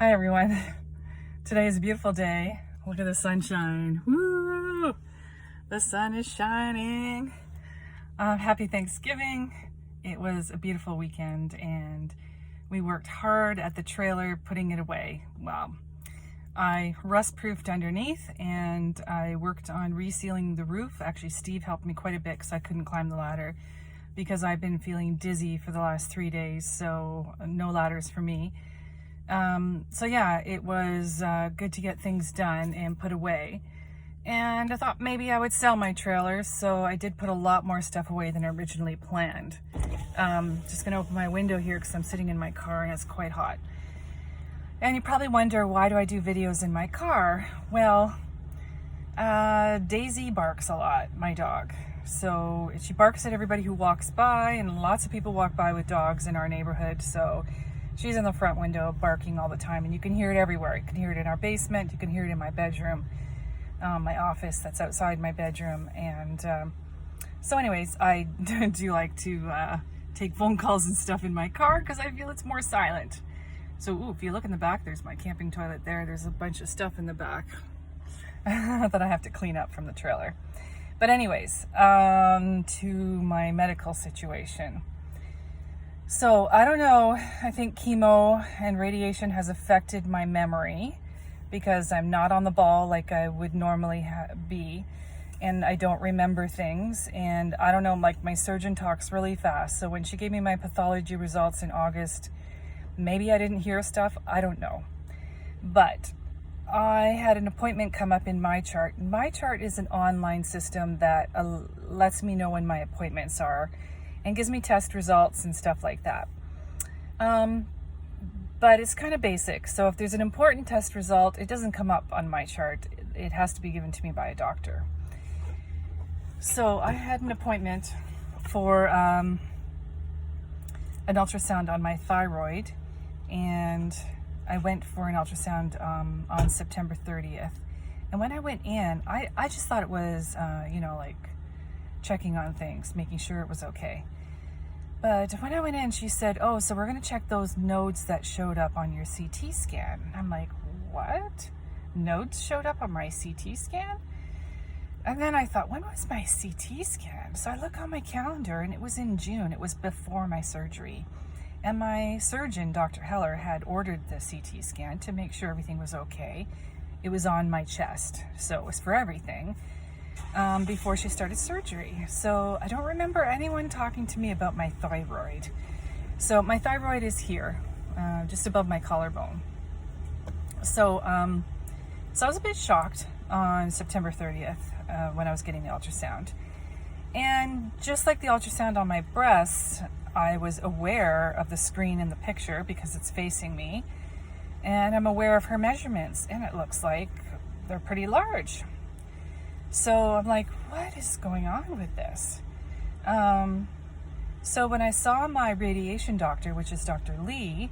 Hi everyone. Today is a beautiful day. Look at the sunshine. Woo! The sun is shining. Happy Thanksgiving. It was a beautiful weekend and we worked hard at the trailer putting it away. Well, I rust-proofed underneath and I worked on resealing the roof. Actually, Steve helped me quite a bit because I couldn't climb the ladder because I've been feeling dizzy for the last 3 days, so no ladders for me. So yeah, it was good to get things done and put away. And I thought maybe I would sell my trailers, so I did put a lot more stuff away than originally planned. Just gonna open my window here because I'm sitting in my car and it's quite hot. And you probably wonder, why do I do videos in my car? Well, Daisy barks a lot, my dog. So she barks at everybody who walks by, and lots of people walk by with dogs in our neighborhood, so she's in the front window barking all the time, and you can hear it everywhere. You can hear it in our basement, you can hear it in my bedroom, my office that's outside my bedroom. And so anyways, I do like to take phone calls and stuff in my car because I feel it's more silent. So if you look in the back, there's my camping toilet there. There's a bunch of stuff in the back that I have to clean up from the trailer. But anyways, to my medical situation. So I don't know, I think chemo and radiation has affected my memory because I'm not on the ball like I would normally be, and I don't remember things. And I don't know, like, my surgeon talks really fast. So when she gave me my pathology results in August, maybe I didn't hear stuff, I don't know. But I had an appointment come up in MyChart. MyChart is an online system that lets me know when my appointments are and gives me test results and stuff like that. But it's kind of basic. So if there's an important test result, it doesn't come up on MyChart. It has to be given to me by a doctor. So I had an appointment for an ultrasound on my thyroid, and I went for an ultrasound on September 30th. And when I went in, I just thought it was, like checking on things, making sure it was okay. But when I went in, she said, oh, so we're going to check those nodes that showed up on your CT scan. I'm like, what? Nodes showed up on my CT scan? And then I thought, when was my CT scan? So I look on my calendar and it was in June. It was before my surgery. And my surgeon, Dr. Heller, had ordered the CT scan to make sure everything was okay. It was on my chest, so it was for everything, before she started surgery. So I don't remember anyone talking to me about my thyroid. So my thyroid is here, just above my collarbone. So I was a bit shocked on September 30th when I was getting the ultrasound. And just like the ultrasound on my breasts, I was aware of the screen in the picture because it's facing me, and I'm aware of her measurements, and it looks like they're pretty large. So I'm like, what is going on with this? So when I saw my radiation doctor, which is Dr. Lee,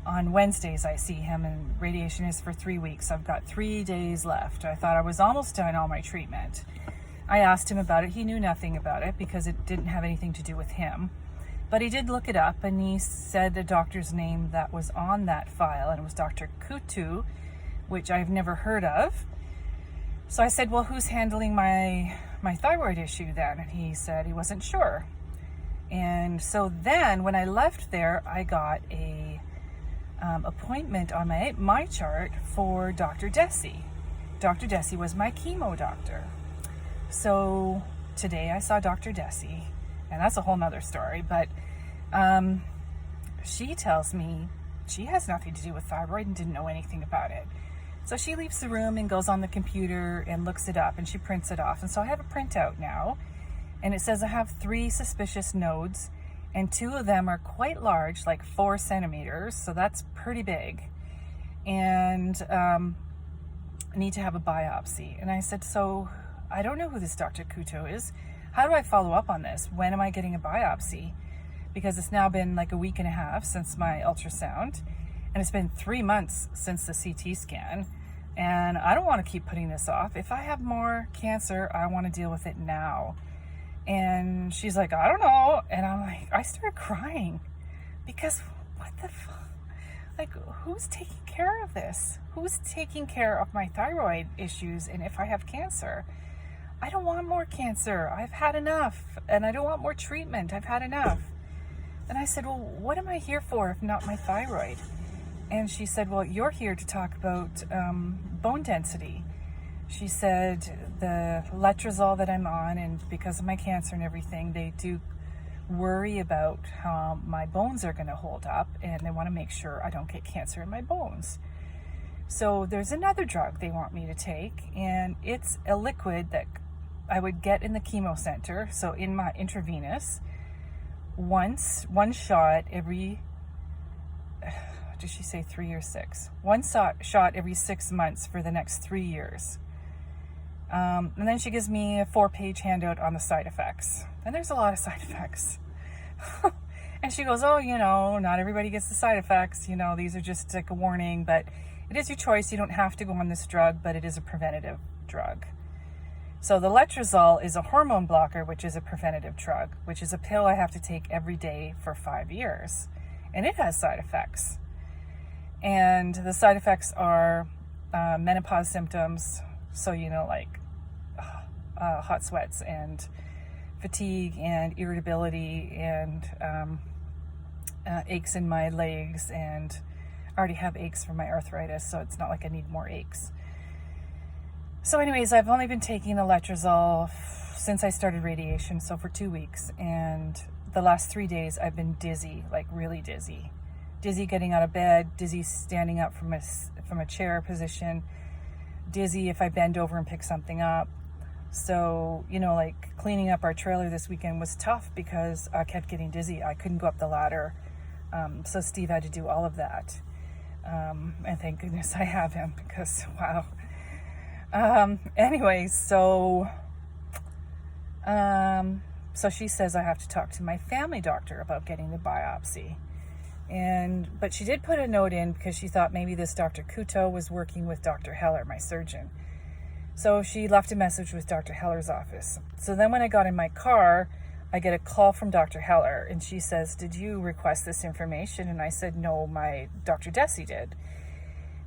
on Wednesdays I see him, and radiation is for 3 weeks. I've got 3 days left. I thought I was almost done all my treatment. I asked him about it. He knew nothing about it because it didn't have anything to do with him. But he did look it up, and he said the doctor's name that was on that file, and it was Dr. Kutu, which I've never heard of. So I said, well, who's handling my thyroid issue then? And he said he wasn't sure. And so then when I left there, I got a appointment on my chart for Dr. Dhesy. Dr. Dhesy was my chemo doctor. So today I saw Dr. Dhesy, and that's a whole nother story, but she tells me she has nothing to do with thyroid and didn't know anything about it. So she leaves the room and goes on the computer and looks it up, and she prints it off. And so I have a printout now, and it says I have 3 suspicious nodes, and 2 of them are quite large, like 4 centimeters, so that's pretty big. And I need to have a biopsy. And I said, so I don't know who this Dr. Kuto is. How do I follow up on this? When am I getting a biopsy? Because it's now been like a week and a half since my ultrasound, and it's been 3 months since the CT scan, and I don't want to keep putting this off. If I have more cancer, I want to deal with it now. And she's like, I don't know. And I'm like, I started crying because what the fuck? like, who's taking care of this? Who's taking care of my thyroid issues? And if I have cancer, I don't want more cancer. I've had enough, and I don't want more treatment. I've had enough. And I said, well, what am I here for if not my thyroid? And she said, well, you're here to talk about bone density. She said the Letrozole that I'm on, and because of my cancer and everything, they do worry about how my bones are going to hold up, and they want to make sure I don't get cancer in my bones. So there's another drug they want me to take, and it's a liquid that I would get in the chemo center, so in my intravenous, one shot every, did she say 3 or 6? One shot every 6 months for the next 3 years. And then she gives me a 4-page handout on the side effects. And there's a lot of side effects. And she goes, oh, not everybody gets the side effects. These are just like a warning, but it is your choice. You don't have to go on this drug, but it is a preventative drug. So the Letrozole is a hormone blocker, which is a preventative drug, which is a pill I have to take every day for 5 years. And it has side effects. And the side effects are menopause symptoms. So, like hot sweats and fatigue and irritability and aches in my legs. And I already have aches from my arthritis, so it's not like I need more aches. So anyways, I've only been taking the Letrozole since I started radiation, so for 2 weeks. And the last 3 days, I've been dizzy, like really dizzy. Dizzy getting out of bed, dizzy standing up from a chair position, dizzy if I bend over and pick something up. So, like cleaning up our trailer this weekend was tough because I kept getting dizzy. I couldn't go up the ladder. So Steve had to do all of that. And thank goodness I have him because, wow. Anyways, so she says I have to talk to my family doctor about getting the biopsy. But she did put a note in because she thought maybe this Dr. Kuto was working with Dr. Heller, my surgeon. So she left a message with Dr. Heller's office. So then when I got in my car, I get a call from Dr. Heller, and she says, did you request this information? And I said, no, my Dr. Dhesy did.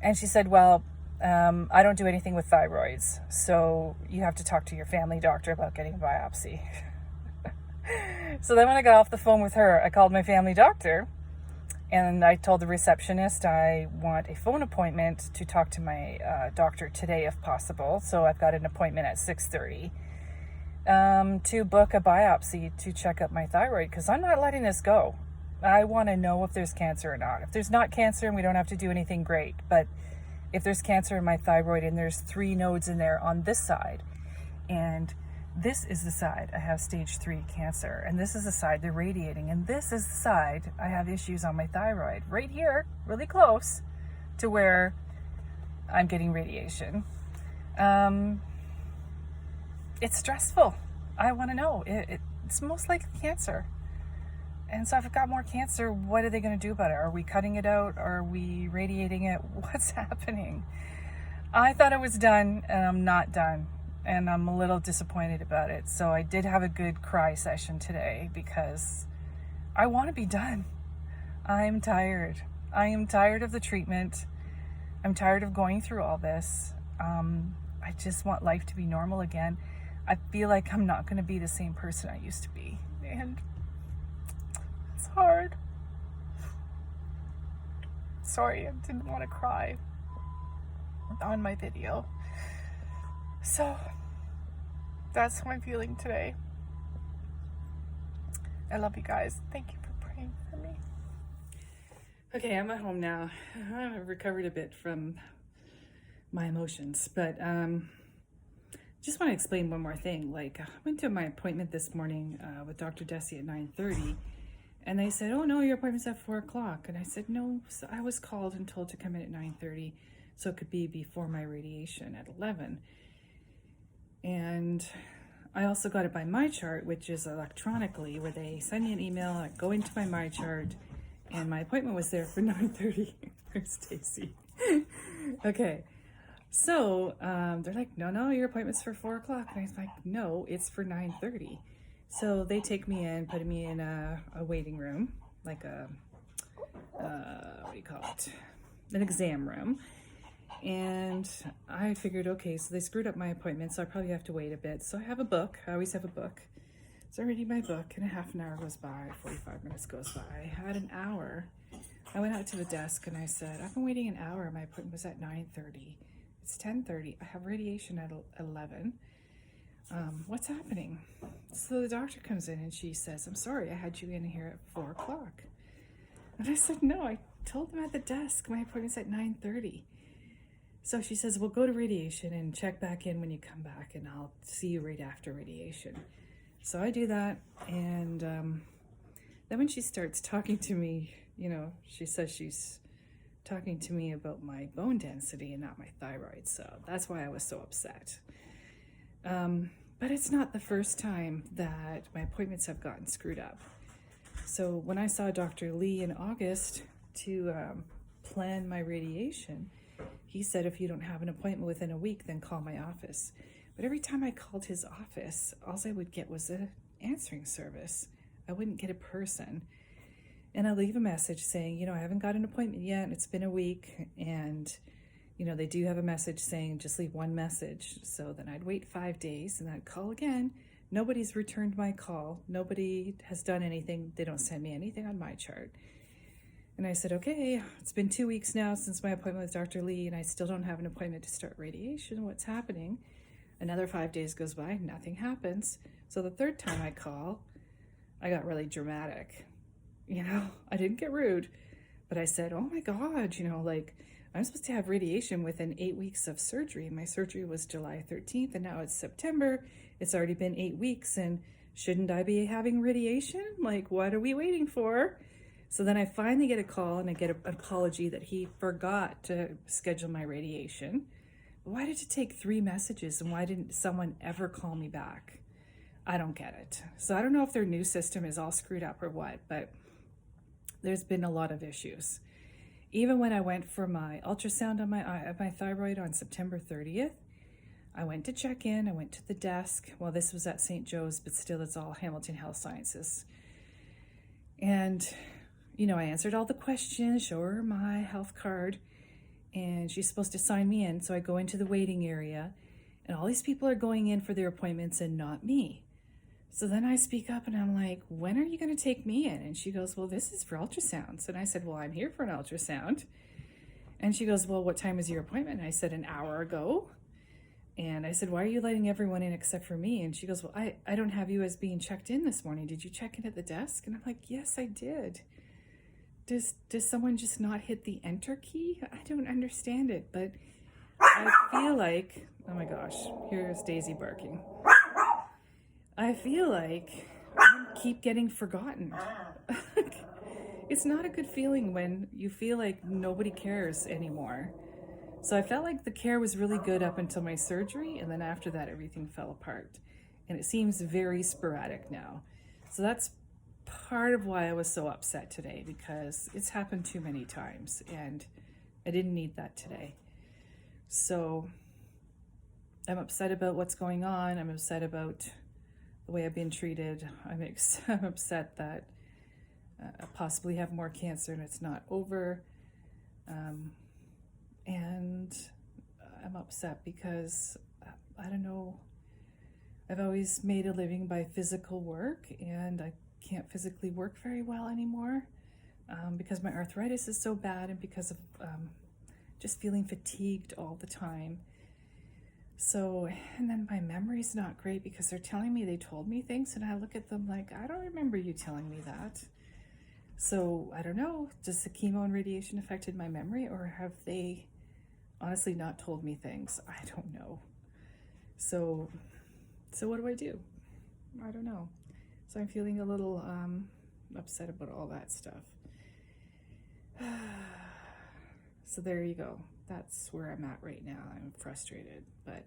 And she said, well, I don't do anything with thyroids, so you have to talk to your family doctor about getting a biopsy. So then when I got off the phone with her, I called my family doctor, and I told the receptionist I want a phone appointment to talk to my doctor today if possible. So I've got an appointment at 6:30 to book a biopsy to check up my thyroid, because I'm not letting this go. I want to know if there's cancer or not. If there's not cancer and we don't have to do anything, great. But if there's cancer in my thyroid and there's 3 nodes in there on this side, and this is the side I have stage 3 cancer, and this is the side they're radiating, and this is the side I have issues on my thyroid, right here, really close to where I'm getting radiation. It's stressful. I want to know. It's most likely cancer. And so if I've got more cancer, what are they going to do about it? Are we cutting it out? Are we radiating it? What's happening? I thought I was done, and I'm not done. And I'm a little disappointed about it. So I did have a good cry session today because I want to be done. I'm tired. I am tired of the treatment. I'm tired of going through all this. I just want life to be normal again. I feel like I'm not going to be the same person I used to be. And it's hard. Sorry, I didn't want to cry on my video. So, that's how I'm feeling today. I love you guys. Thank you for praying for me. Okay, I'm at home now. I've recovered a bit from my emotions, but just want to explain one more thing. Like, I went to my appointment this morning with Dr. Dhesy at 9:30, and they said, oh no, your appointment's at 4 o'clock. And I said, no, so I was called and told to come in at 9:30, so it could be before my radiation at 11. And I also got it by my chart, which is electronically, where they send me an email, I go into my my chart, and my appointment was there for 9:30. Where's Stacy? Okay, so they're like, no, your appointment's for 4 o'clock. And I was like, no, it's for 9:30. So they take me in, put me in a waiting room, like a what do you call it? An exam room. And I figured, okay, so they screwed up my appointment, so I probably have to wait a bit. So I have a book. I always have a book. So I read my book, and a half an hour goes by, 45 minutes goes by. I had an hour. I went out to the desk, and I said, I've been waiting an hour. My appointment was at 9:30. It's 10:30. I have radiation at 11. What's happening? So the doctor comes in, and she says, I'm sorry, I had you in here at 4 o'clock. And I said, no, I told them at the desk, my appointment's at 9:30. So she says, well, go to radiation and check back in when you come back, and I'll see you right after radiation. So I do that, and then when she starts talking to me, she says she's talking to me about my bone density and not my thyroid, so that's why I was so upset. But it's not the first time that my appointments have gotten screwed up. So when I saw Dr. Lee in August to plan my radiation, he said, if you don't have an appointment within a week, then call my office. But every time I called his office, all I would get was an answering service. I wouldn't get a person. And I leave a message saying, I haven't got an appointment yet, and it's been a week. And, they do have a message saying, just leave one message. So then I'd wait 5 days, and I'd call again. Nobody's returned my call. Nobody has done anything. They don't send me anything on my chart. And I said, okay, it's been 2 weeks now since my appointment with Dr. Lee, and I still don't have an appointment to start radiation. What's happening? Another 5 days goes by, nothing happens. So the third time I call, I got really dramatic. I didn't get rude, but I said, oh my God, I'm supposed to have radiation within 8 weeks of surgery. My surgery was July 13th, and now it's September. It's already been 8 weeks, and shouldn't I be having radiation? What are we waiting for? So then I finally get a call, and I get an apology that he forgot to schedule my radiation. Why did it take 3 messages, and why didn't someone ever call me back? I don't get it. So I don't know if their new system is all screwed up or what, but there's been a lot of issues. Even when I went for my ultrasound on my thyroid on September 30th, I went to check in, I went to the desk. Well, this was at St. Joe's, but still it's all Hamilton Health Sciences. And, I answered all the questions, show her my health card, and she's supposed to sign me in. So I go into the waiting area, and all these people are going in for their appointments and not me. So then I speak up, and I'm like, when are you going to take me in? And she goes, well, this is for ultrasounds. And I said, well, I'm here for an ultrasound. And she goes, well, what time is your appointment? And I said, an hour ago. And I said, why are you letting everyone in except for me? And she goes, well, I don't have you as being checked in this morning. Did you check in at the desk? And I'm like, yes, I did. Does someone just not hit the enter key? I don't understand it, but I feel like, oh my gosh, here's Daisy barking. I feel like I keep getting forgotten. It's not a good feeling when you feel like nobody cares anymore. So I felt like the care was really good up until my surgery, and then after that, everything fell apart. And it seems very sporadic now. So that's part of why I was so upset today, because it's happened too many times, and I didn't need that today. So I'm upset about what's going on. I'm upset about the way I've been treated. I'm upset that I possibly have more cancer and it's not over. And I'm upset because, I don't know, I've always made a living by physical work, and I can't physically work very well anymore because my arthritis is so bad, and because of just feeling fatigued all the time. So, and then my memory's not great because they're telling me they told me things, and I look at them like, I don't remember you telling me that. So I don't know, does the chemo and radiation affected my memory, or have they honestly not told me things? I don't know. So what do I do? I don't know. So I'm feeling a little upset about all that stuff. So there you go. That's where I'm at right now. I'm frustrated, but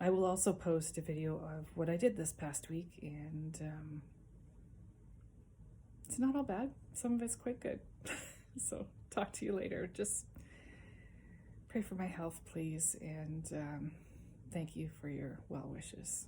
I will also post a video of what I did this past week, and it's not all bad. Some of it's quite good. So talk to you later. Just pray for my health, please, and thank you for your well wishes.